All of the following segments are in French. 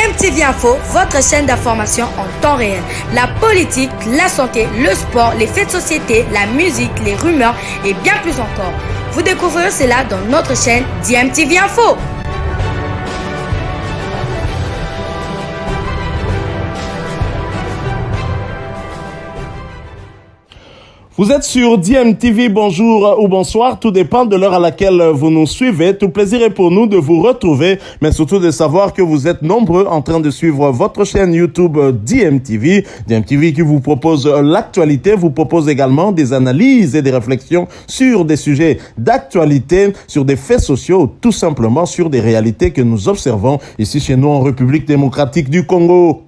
DMTV Info, votre chaîne d'information en temps réel. La politique, la santé, le sport, les faits de société, la musique, les rumeurs et bien plus encore. Vous découvrirez cela dans notre chaîne DMTV Info. Vous êtes sur DMTV, bonjour ou bonsoir, tout dépend de l'heure à laquelle vous nous suivez. Tout plaisir est pour nous de vous retrouver, mais surtout de savoir que vous êtes nombreux en train de suivre votre chaîne YouTube DMTV. DMTV qui vous propose l'actualité, vous propose également des analyses et des réflexions sur des sujets d'actualité, sur des faits sociaux, tout simplement sur des réalités que nous observons ici chez nous en République démocratique du Congo.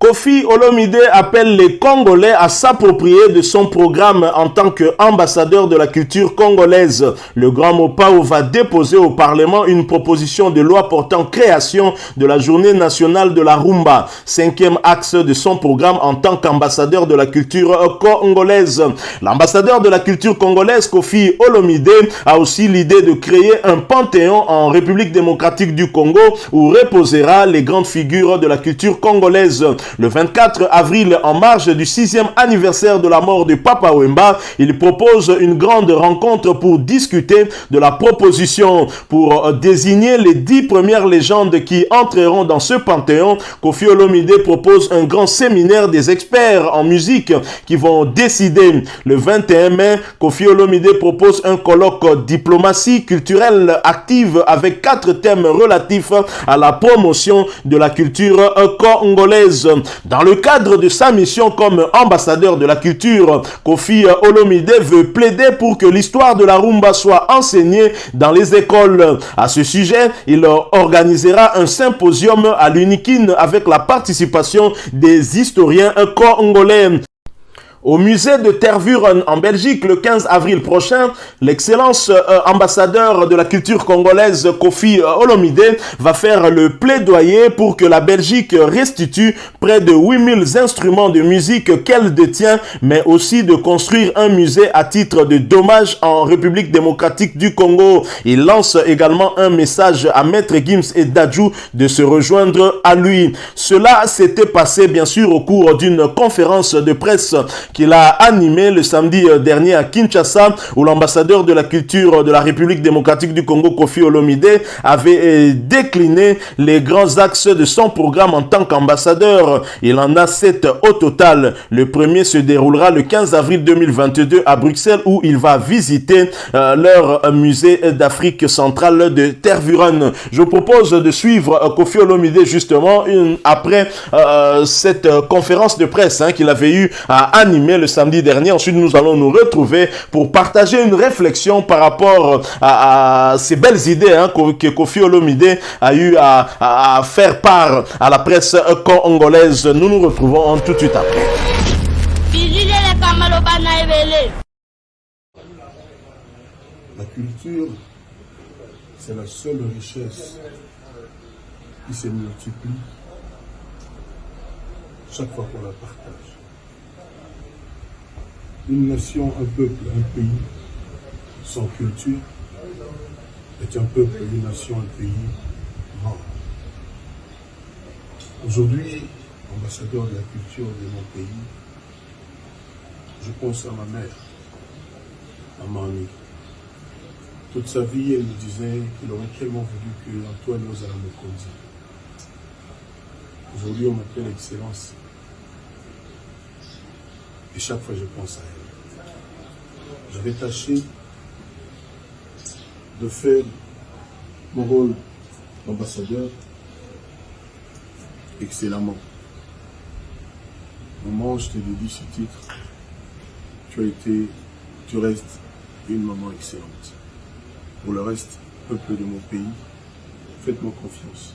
Koffi Olomide appelle les Congolais à s'approprier de son programme en tant qu'ambassadeur de la culture congolaise. Le Grand Mopao va déposer au Parlement une proposition de loi portant création de la journée nationale de la rumba, 5e axe de son programme en tant qu'ambassadeur de la culture congolaise. L'ambassadeur de la culture congolaise, Koffi Olomide, a aussi l'idée de créer un panthéon en République démocratique du Congo où reposera les grandes figures de la culture congolaise. Le 24 avril, en marge du 6e anniversaire de la mort de Papa Wemba, il propose une grande rencontre pour discuter de la proposition. Pour désigner les 10 premières légendes qui entreront dans ce panthéon, Koffi Olomide propose un grand séminaire des experts en musique qui vont décider. Le 21 mai, Koffi Olomide propose un colloque diplomatie culturelle active avec 4 thèmes relatifs à la promotion de la culture congolaise. Dans le cadre de sa mission comme ambassadeur de la culture, Koffi Olomide veut plaider pour que l'histoire de la rumba soit enseignée dans les écoles. À ce sujet, il organisera un symposium à l'UNIKIN avec la participation des historiens congolais. Au musée de Tervuren en Belgique, le 15 avril prochain, l'excellence ambassadeur de la culture congolaise Koffi Olomide va faire le plaidoyer pour que la Belgique restitue près de 8000 instruments de musique qu'elle détient, mais aussi de construire un musée à titre de dommage en République démocratique du Congo. Il lance également un message à Maître Gims et Dadju de se rejoindre à lui. Cela s'était passé bien sûr au cours d'une conférence de presse qu'il a animé le samedi dernier à Kinshasa, où l'ambassadeur de la culture de la République démocratique du Congo, Koffi Olomide, avait décliné les grands axes de son programme en tant qu'ambassadeur. Il en a 7 au total. Le premier se déroulera le 15 avril 2022 à Bruxelles, où il va visiter leur musée d'Afrique centrale de Tervuren. Je vous propose de suivre Koffi Olomide justement après cette conférence de presse qu'il avait eu à animer le samedi dernier. Ensuite, nous allons nous retrouver pour partager une réflexion par rapport à ces belles idées que Koffi Olomide a eu à faire part à la presse congolaise. Nous nous retrouvons tout de suite après. La culture, c'est la seule richesse qui se multiplie chaque fois qu'on la partage. Une nation, un peuple, un pays sans culture est un peuple, une nation, un pays mort. Aujourd'hui, ambassadeur de la culture de mon pays, je pense à ma mère, à Mani. Toute sa vie, elle me disait qu'il aurait tellement voulu que Antoine nous allons me conduire. Aujourd'hui, on m'appelle Excellence. Et chaque fois, je pense à elle. J'avais tâché de faire mon rôle d'ambassadeur excellemment. Maman, je te l'ai dit ce titre, tu restes une maman excellente. Pour le reste, peuple de mon pays, faites-moi confiance.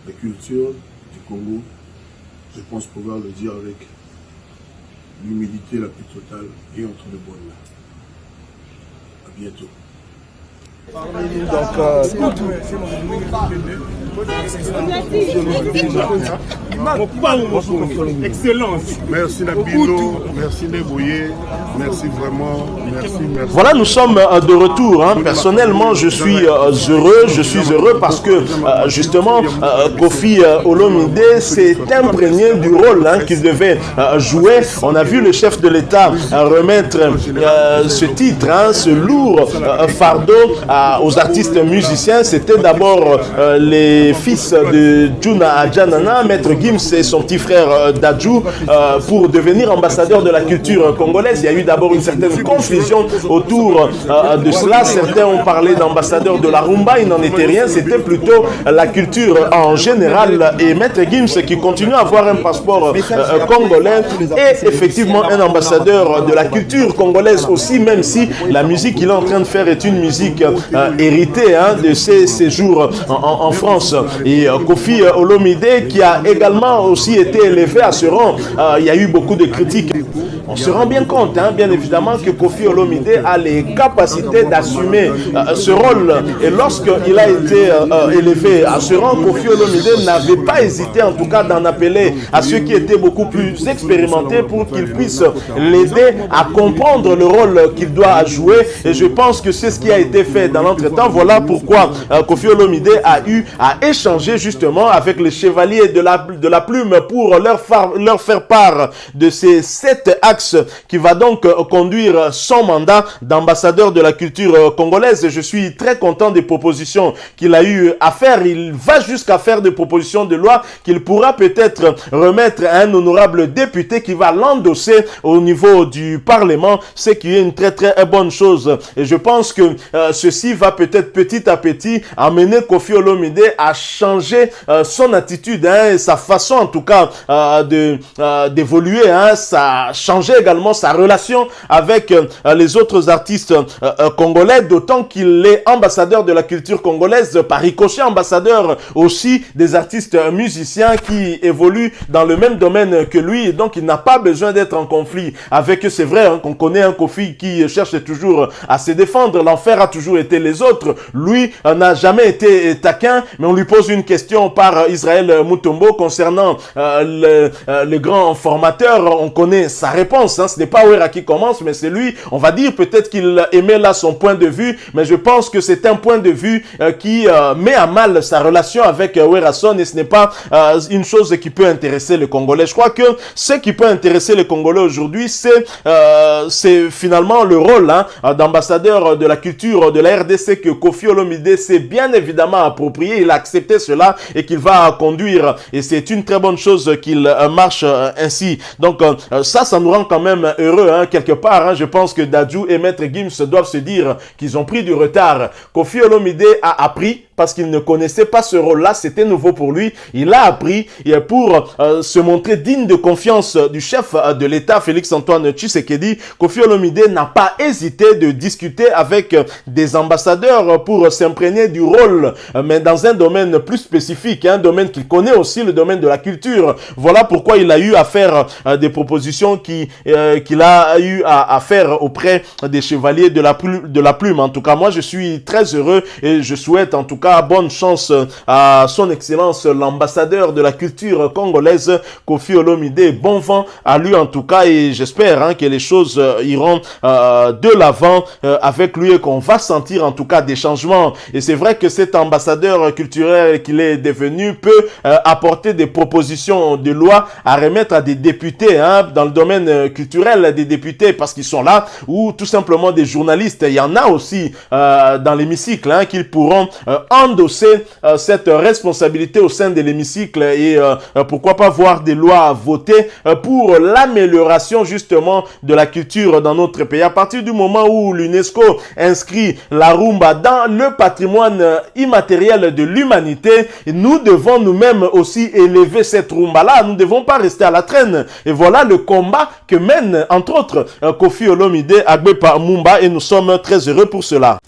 La culture du Congo, je pense pouvoir le dire avec l'humilité la plus totale et entre de bonnes mains. À bientôt. Donc, Excellence. Merci Nabino, merci Neboye, merci vraiment, merci. Voilà, nous sommes de retour. Personnellement, je suis heureux parce que justement, Koffi Olomide s'est imprégné du rôle qu'il devait jouer. On a vu le chef de l'État remettre ce titre, ce lourd fardeau aux artistes musiciens. C'était d'abord les fils de Djouna Adjanana, Maître Gims et son petit frère Dadju, pour devenir ambassadeur de la culture congolaise. Il y a eu d'abord une certaine confusion autour de cela. Certains ont parlé d'ambassadeur de la rumba, il n'en était rien, c'était plutôt la culture en général. Et Maître Gims, qui continue à avoir un passeport congolais, est effectivement un ambassadeur de la culture congolaise aussi, même si la musique qu'il est en train de faire est une musique héritée de ses séjours en France. Et Koffi Olomide, qui a également aussi été élevé à ce rang, il y a eu beaucoup de critiques. On se rend bien compte, bien évidemment, que Koffi Olomide a les capacités d'assumer ce rôle. Et lorsqu'il a été élevé à ce rang, Koffi Olomide n'avait pas hésité, en tout cas, d'en appeler à ceux qui étaient beaucoup plus expérimentés pour qu'ils puissent l'aider à comprendre le rôle qu'il doit jouer. Et je pense que c'est ce qui a été fait dans l'entretemps. Voilà pourquoi Koffi Olomide a eu à échanger justement avec les chevaliers de la plume pour leur faire part de ces 7 axes qui va donc conduire son mandat d'ambassadeur de la culture congolaise. Je suis très content des propositions qu'il a eu à faire. Il va jusqu'à faire des propositions de loi qu'il pourra peut-être remettre à un honorable député qui va l'endosser au niveau du Parlement, ce qui est une très très bonne chose. Et je pense que ceci va peut-être petit à petit amener Koffi Olomide à changer son attitude et sa façon en tout cas d'évoluer. Ça a changé également sa relation avec les autres artistes congolais, d'autant qu'il est ambassadeur de la culture congolaise, par ricochet ambassadeur aussi des artistes musiciens qui évoluent dans le même domaine que lui, et donc il n'a pas besoin d'être en conflit avec eux. C'est vrai qu'on connaît un Koffi qui cherche toujours à se défendre. L'enfer a toujours été les autres. Lui n'a jamais été taquin, mais on lui pose une question par Israël Mutombo concernant le grand formateur. On connaît sa réponse. Ce n'est pas Ouera qui commence, mais c'est lui. On va dire peut-être qu'il aimait là son point de vue, mais je pense que c'est un point de vue qui met à mal sa relation avec Ouerason, et ce n'est pas une chose qui peut intéresser les Congolais. Je crois que ce qui peut intéresser les Congolais aujourd'hui, c'est finalement le rôle d'ambassadeur de la culture de la RDC que Koffi Olomide s'est bien évidemment approprié. Il a accepté cela et qu'il va conduire, et c'est une très bonne chose qu'il marche ainsi. Donc ça nous rend quand même heureux quelque part. Je pense que Dadju et Maître Gims doivent se dire qu'ils ont pris du retard. Koffi Olomide a appris parce qu'il ne connaissait pas ce rôle-là, c'était nouveau pour lui. Il a appris pour se montrer digne de confiance du chef de l'État, Félix-Antoine Tshisekedi. Koffi Olomide n'a pas hésité de discuter avec des ambassadeurs pour s'imprégner du rôle, mais dans un domaine plus spécifique, un domaine qu'il connaît aussi, le domaine de la culture. Voilà pourquoi il a eu à faire des propositions qu'il a eu à faire auprès des chevaliers de la plume. En tout cas, moi, je suis très heureux et je souhaite en tout cas bonne chance à son excellence l'ambassadeur de la culture congolaise, Koffi Olomide. Bon vent à lui en tout cas, et j'espère que les choses iront de l'avant avec lui et qu'on va sentir en tout cas des changements. Et c'est vrai que cet ambassadeur culturel qu'il est devenu peut apporter des propositions de loi à remettre à des députés dans le domaine culturel, des députés parce qu'ils sont là, ou tout simplement des journalistes. Il y en a aussi dans l'hémicycle qui pourront endosser cette responsabilité au sein de l'hémicycle et pourquoi pas voir des lois votées pour l'amélioration justement de la culture dans notre pays. À partir du moment où l'UNESCO inscrit la rumba dans le patrimoine immatériel de l'humanité, nous devons nous-mêmes aussi élever cette rumba-là. Nous ne devons pas rester à la traîne. Et voilà le combat que mène entre autres Koffi Olomide, Agbepa Mumba, et nous sommes très heureux pour cela.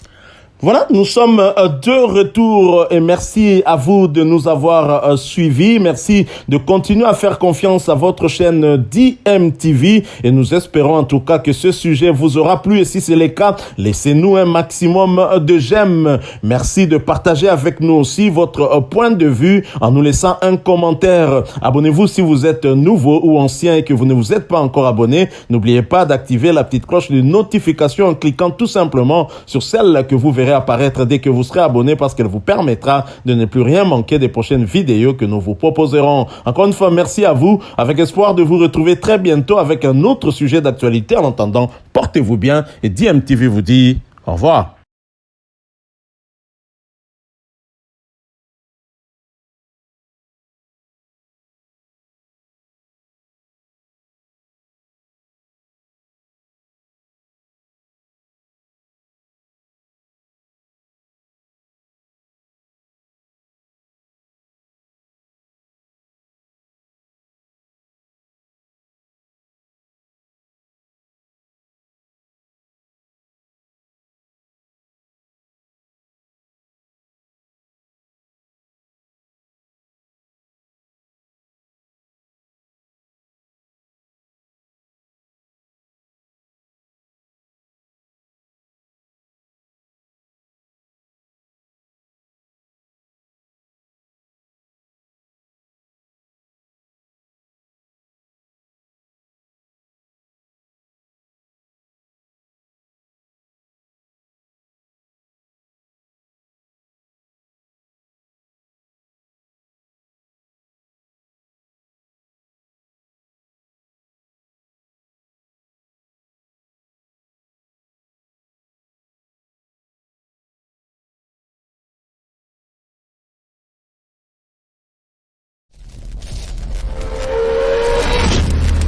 Voilà, nous sommes de retour et merci à vous de nous avoir suivis. Merci de continuer à faire confiance à votre chaîne DMTV et nous espérons en tout cas que ce sujet vous aura plu et si c'est le cas, laissez-nous un maximum de j'aime. Merci de partager avec nous aussi votre point de vue en nous laissant un commentaire. Abonnez-vous si vous êtes nouveau ou ancien et que vous ne vous êtes pas encore abonné. N'oubliez pas d'activer la petite cloche de notification en cliquant tout simplement sur celle que vous verrez apparaître dès que vous serez abonné parce qu'elle vous permettra de ne plus rien manquer des prochaines vidéos que nous vous proposerons. Encore une fois, merci à vous, avec espoir de vous retrouver très bientôt avec un autre sujet d'actualité. En attendant, portez-vous bien et DMTV vous dit au revoir.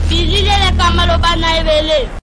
Bilile le kamalo bana ebele.